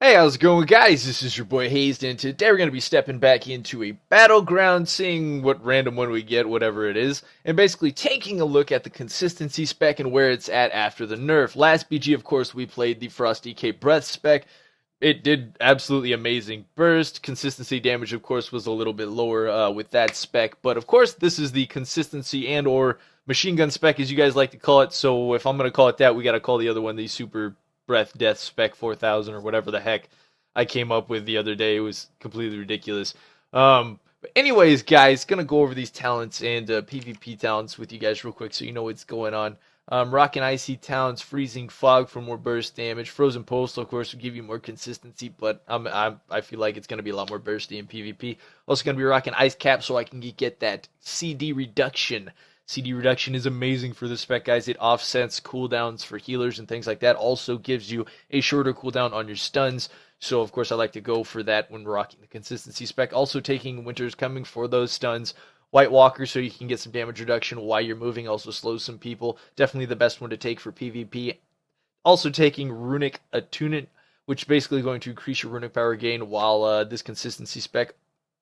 Hey, how's it going, guys? This is your boy Hazzed, and today we're going to be stepping back into a battleground, seeing what random one we get, whatever it is, and basically taking a look at the consistency spec and where it's at after the nerf. Last BG, of course, we played the Frost DK Breath spec. It did absolutely amazing burst. Consistency damage, of course, was a little bit lower with that spec, but of course, this is the consistency and or machine gun spec, as you guys like to call it, so if I'm going to call it that, we got to call the other one the super breath death spec 4000 or whatever the heck I came up with the other day. It was completely ridiculous. But anyways, guys, gonna go over these talents and PvP talents with you guys real quick so you know what's going on. Rocking Icy Talents, Freezing Fog for more burst damage. Frozen Postal, of course, will give you more consistency, but I feel like it's going to be a lot more bursty in PvP. Also going to be rocking Ice Cap so I can get that CD reduction. CD reduction is amazing for this spec, guys. It offsets cooldowns for healers and things like that. Also gives you a shorter cooldown on your stuns. So, of course, I like to go for that when rocking the consistency spec. Also taking Winter's Coming for those stuns. White Walker so you can get some damage reduction while you're moving. Also slows some people. Definitely the best one to take for PvP. Also taking Runic Attunement, which is basically going to increase your runic power gain while this consistency spec,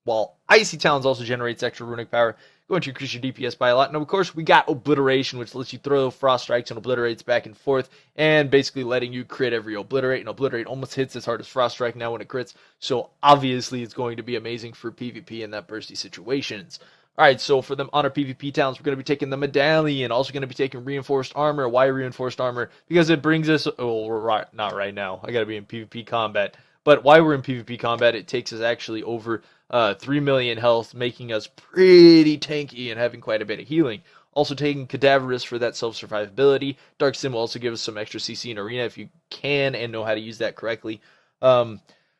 while Icy Talons also generates extra runic power, going to increase your DPS by a lot. And of course, we got Obliteration, which lets you throw Frost Strikes and obliterates back and forth, and basically letting you crit every Obliterate. And Obliterate almost hits as hard as Frost Strike now when it crits, so obviously it's going to be amazing for PvP in that bursty situations. Alright, so for them on our PvP talents, we're going to be taking the Medallion, also going to be taking Reinforced Armor. Why Reinforced Armor? Because it brings us, not right now, I got to be in PvP combat, but while we're in PvP combat, it takes us actually over 3 million health, making us pretty tanky and having quite a bit of healing. Also taking Cadaverous for that self-survivability. Dark Sim will also give us some extra CC in Arena if you can and know how to use that correctly.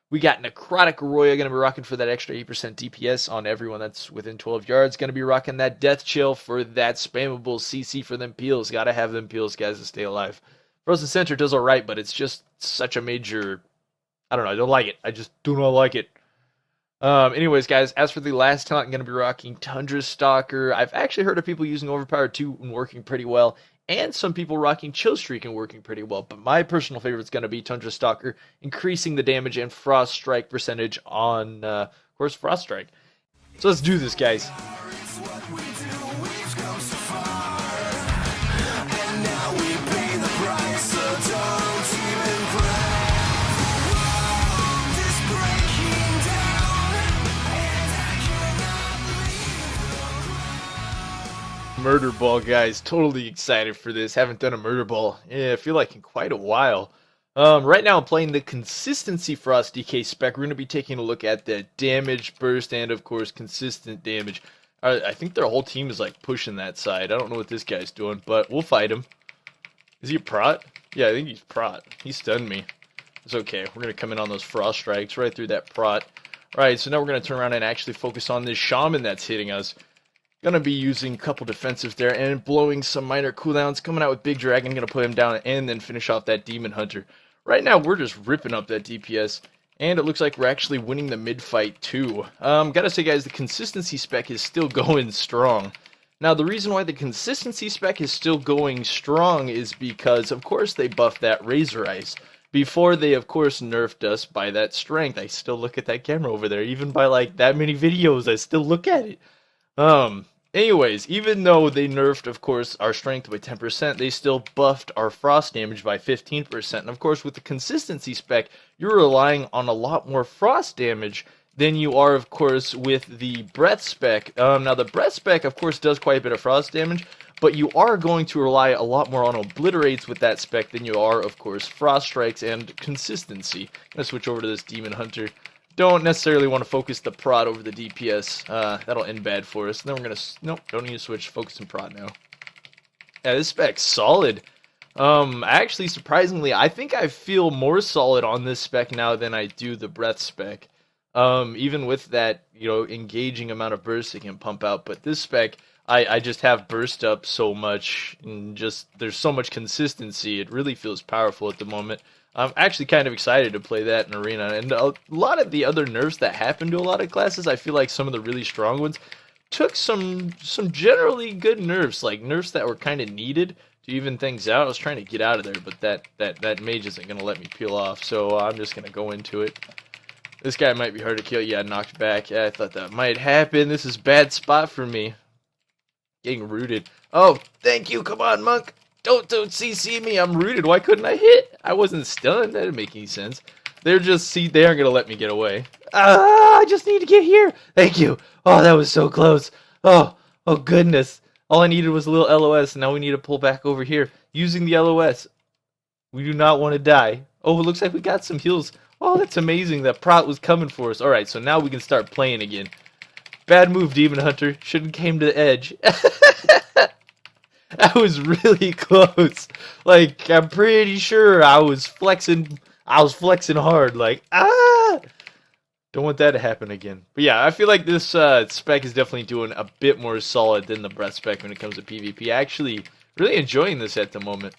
We got Necrotic Arroyo, going to be rocking for that extra 8% DPS on everyone that's within 12 yards. Going to be rocking that Death Chill for that spammable CC for them peels. Got to have them peels, guys, to stay alive. Frozen Center does alright, but it's just such a major, I don't know, I don't like it. I just do not like it. Anyways, guys, as for the last talent, I'm going to be rocking Tundra Stalker. I've actually heard of people using Overpower 2 and working pretty well, and some people rocking Chill Streak and working pretty well, but my personal favorite is going to be Tundra Stalker, increasing the damage and Frost Strike percentage on, of course, Frost Strike. So let's do this, guys. Murder Ball, guys, totally excited for this. Haven't done a Murder Ball, I feel like in quite a while. Right now I'm playing the Consistency Frost DK spec. We're going to be taking a look at the damage, burst, and of course consistent damage. I think their whole team is like pushing that side. I don't know what this guy's doing, but we'll fight him. Is he a prot? Yeah, I think he's prot. He stunned me. It's okay. We're going to come in on those Frost Strikes right through that prot. Alright, so now we're going to turn around and actually focus on this Shaman that's hitting us. Gonna be using a couple defensives there and blowing some minor cooldowns. Coming out with Big Dragon, gonna put him down and then finish off that Demon Hunter. Right now, we're just ripping up that DPS, and it looks like we're actually winning the mid fight too. Gotta say, guys, the consistency spec is still going strong. Now, the reason why the consistency spec is still going strong is because, of course, they buffed that Razor Ice. Before they, of course, nerfed us by that strength. I still look at that camera over there, even by like that many videos. I still look at it. Anyways, even though they nerfed, of course, our strength by 10%, they still buffed our frost damage by 15%. And of course, with the consistency spec, you're relying on a lot more frost damage than you are, of course, with the breath spec. Now, the breath spec, of course, does quite a bit of frost damage, but you are going to rely a lot more on obliterates with that spec than you are, of course, frost strikes and consistency. I'm going to switch over to this Demon Hunter. Don't necessarily want to focus the prod over the DPS. That'll end bad for us. And then we're going to... Nope, don't need to switch. Focus and prod now. Yeah, this spec's solid. Actually, surprisingly, I think I feel more solid on this spec now than I do the breath spec. Even with that, you know, engaging amount of burst it can pump out. But this spec, I just have burst up so much. And just, there's so much consistency. It really feels powerful at the moment. I'm actually kind of excited to play that in Arena, and a lot of the other nerfs that happened to a lot of classes, I feel like some of the really strong ones took some generally good nerfs, like nerfs that were kind of needed to even things out. I was trying to get out of there, but that mage isn't going to let me peel off, so I'm just going to go into it. This guy might be hard to kill. Yeah, knocked back. Yeah, I thought that might happen. This is a bad spot for me. Getting rooted. Oh, thank you. Come on, monk. Don't CC me. I'm rooted. Why couldn't I hit? I wasn't stunned. That didn't make any sense. They're just, see, they aren't going to let me get away. Ah, I just need to get here. Thank you. Oh, that was so close. Oh goodness. All I needed was a little LOS, and now we need to pull back over here. Using the LOS. We do not want to die. Oh, it looks like we got some heals. Oh, that's amazing. That prot was coming for us. Alright, so now we can start playing again. Bad move, Demon Hunter. Shouldn't came to the edge. That was really close. Like, I'm pretty sure I was flexing hard. Like, ah! Don't want that to happen again. But yeah, I feel like this spec is definitely doing a bit more solid than the breath spec when it comes to PvP. Actually, really enjoying this at the moment.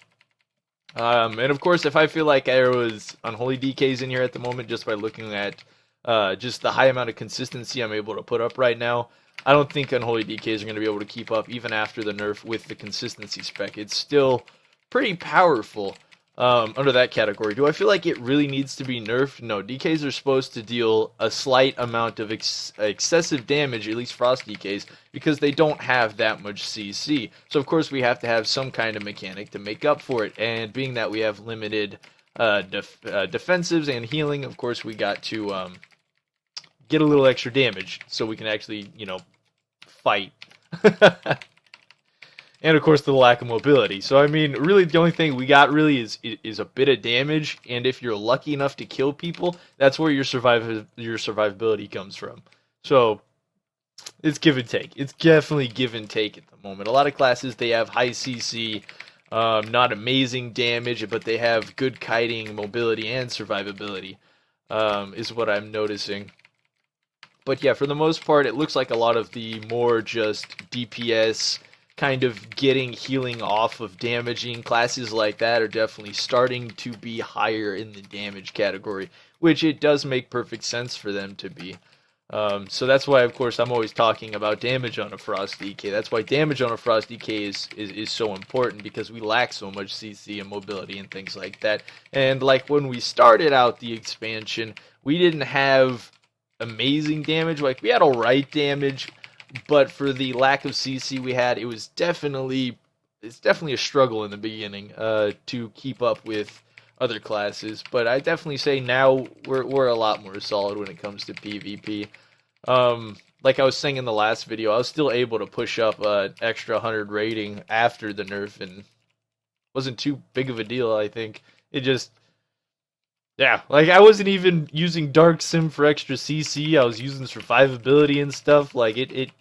And of course, if I feel like there was unholy DKs in here at the moment, just by looking at just the high amount of consistency I'm able to put up right now, I don't think unholy DKs are going to be able to keep up even after the nerf with the consistency spec. It's still pretty powerful under that category. Do I feel like it really needs to be nerfed? No, DKs are supposed to deal a slight amount of excessive damage, at least frost DKs, because they don't have that much CC. So of course we have to have some kind of mechanic to make up for it, and being that we have limited defensives and healing, of course we got to get a little extra damage so we can actually, you know, fight. And of course the lack of mobility. So I mean, really the only thing we got really is a bit of damage, and if you're lucky enough to kill people, that's where your survivability comes from. So it's give and take. It's definitely give and take at the moment. A lot of classes, they have high CC, not amazing damage, but they have good kiting, mobility, and survivability, is what I'm noticing. But yeah, for the most part, it looks like a lot of the more just DPS kind of getting healing off of damaging classes like that are definitely starting to be higher in the damage category, which it does make perfect sense for them to be. So that's why, of course, I'm always talking about damage on a Frost DK. That's why damage on a Frost DK is so important, because we lack so much CC and mobility and things like that. And like when we started out the expansion, we didn't have amazing damage. Like, we had alright damage, but for the lack of CC we had, it's definitely a struggle in the beginning to keep up with other classes. But I definitely say now we're a lot more solid when it comes to PvP. Like I was saying in the last video, I was still able to push up an extra 100 rating after the nerf, and wasn't too big of a deal. I think it just, yeah, like I wasn't even using Dark Sim for extra CC. I was using survivability and stuff. Like it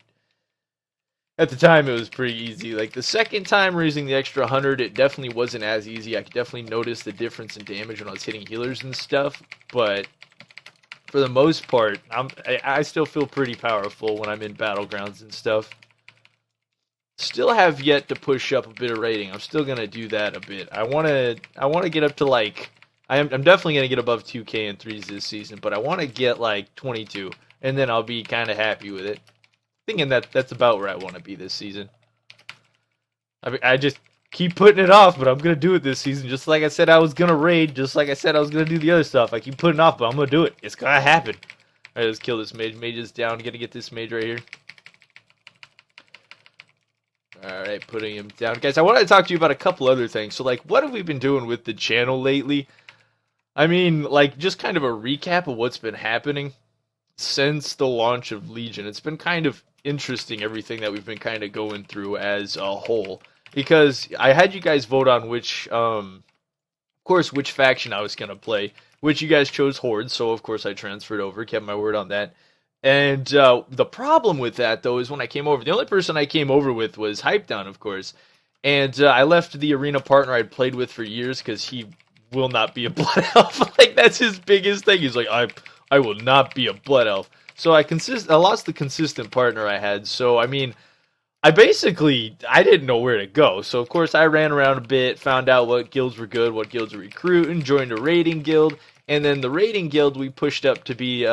at the time, it was pretty easy. Like, the second time we're using the extra 100, it definitely wasn't as easy. I could definitely notice the difference in damage when I was hitting healers and stuff. But for the most part, I still feel pretty powerful when I'm in battlegrounds and stuff. Still have yet to push up a bit of rating. I'm still gonna do that a bit. I wanna get up to, like, I'm definitely gonna get above 2K in 3s this season, but I wanna get like 22, and then I'll be kind of happy with it. Thinking that's about where I want to be this season. I mean, I just keep putting it off, but I'm going to do it this season. Just like I said I was going to raid, just like I said I was going to do the other stuff. I keep putting it off, but I'm going to do it. It's going to happen. Alright, let's kill this mage. Mage is down. Got to get this mage right here. Alright, putting him down. Guys, I wanted to talk to you about a couple other things. So, like, what have we been doing with the channel lately? I mean, like, just kind of a recap of what's been happening since the launch of Legion. It's been kind of interesting, everything that we've been kind of going through as a whole, because I had you guys vote on which faction I was going to play, which you guys chose Horde, so of course I transferred over, kept my word on that. And the problem with that, though, is when I came over, the only person I came over with was Hypedown, of course, and I left the arena partner I'd played with for years, because he will not be a Blood Elf. Like, that's his biggest thing. He's like, I will not be a Blood Elf. So I lost the consistent partner I had. So, I mean, I didn't know where to go. So, of course, I ran around a bit, found out what guilds were good, what guilds were recruiting, joined a raiding guild. And then the raiding guild we pushed up to be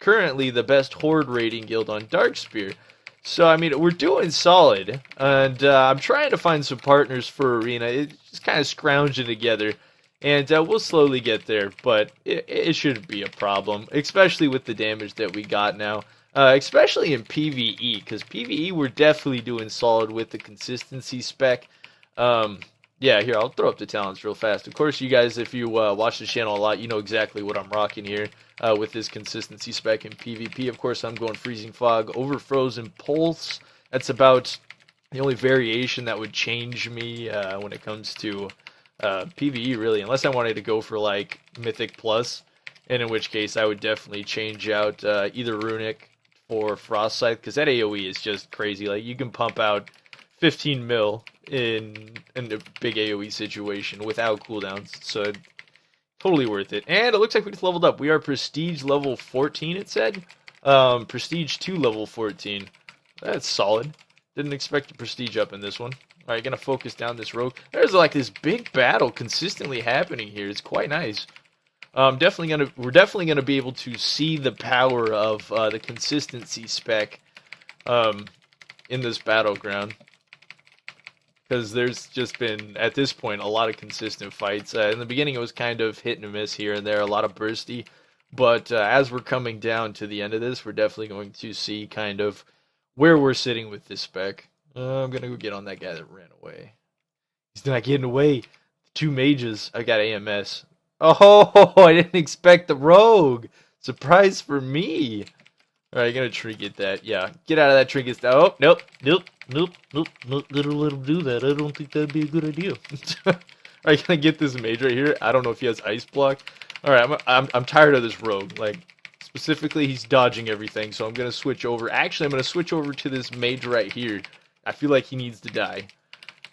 currently the best Horde raiding guild on Darkspear. So, I mean, we're doing solid, and I'm trying to find some partners for Arena. It's just kind of scrounging together, and we'll slowly get there, but it shouldn't be a problem, especially with the damage that we got now, especially in PvE, because PvE we're definitely doing solid with the consistency spec. Yeah, here, I'll throw up the talents real fast. Of course, you guys, if you watch the channel a lot, you know exactly what I'm rocking here with this consistency spec in PvP. Of course, I'm going Freezing Fog over Frozen Pulse. That's about the only variation that would change me when it comes to PvE, really, unless I wanted to go for, like, Mythic Plus, and in which case I would definitely change out either Runic or Frost Scythe, because that AoE is just crazy. Like, you can pump out 15 mil in a big AoE situation without cooldowns, so totally worth it. And it looks like we just leveled up. We are Prestige level 14, it said. Prestige 2 level 14. That's solid. Didn't expect to Prestige up in this one. Alright, gonna focus down this rogue. There's like this big battle consistently happening here. It's quite nice. We're definitely gonna be able to see the power of the consistency spec in this battleground. Because there's just been, at this point, a lot of consistent fights. In the beginning, it was kind of hit and miss here and there, a lot of bursty. But as we're coming down to the end of this, we're definitely going to see kind of where we're sitting with this spec. I'm going to go get on that guy that ran away. He's not getting away. 2 mages. I got AMS. Oh, I didn't expect the rogue. Surprise for me. Alright, gonna trinket that. Yeah, get out of that trinket. Oh, nope. Let him do that. I don't think that'd be a good idea. Alright, gonna get this mage right here. I don't know if he has ice block. Alright, I'm tired of this rogue. Like, specifically, he's dodging everything, so I'm gonna switch over. Actually, I'm gonna switch over to this mage right here. I feel like he needs to die.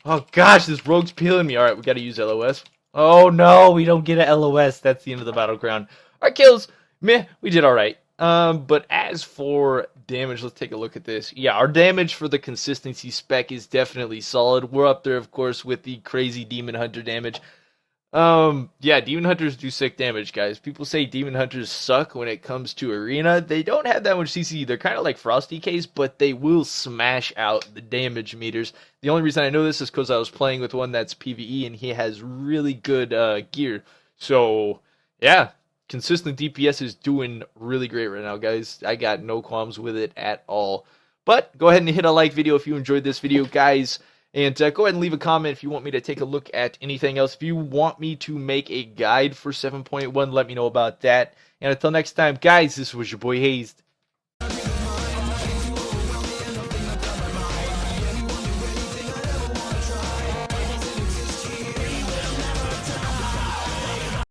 Oh gosh, this rogue's peeling me. Alright, we gotta use LOS. Oh no, we don't get a LOS. That's the end of the battleground. Our kills, meh, we did alright. But as for damage, let's take a look at this. Yeah, our damage for the consistency spec is definitely solid. We're up there, of course, with the crazy Demon Hunter damage. Yeah, Demon Hunters do sick damage, guys. People say Demon Hunters suck when it comes to Arena. They don't have that much CC. They're kind of like Frosty Case, but they will smash out the damage meters. The only reason I know this is because I was playing with one that's PvE, and he has really good gear. So, yeah. Consistent DPS is doing really great right now, guys. I got no qualms with it at all. But go ahead and hit a like video if you enjoyed this video, guys. And go ahead and leave a comment if you want me to take a look at anything else. If you want me to make a guide for 7.1, let me know about that. And until next time, guys, this was your boy Hazzed.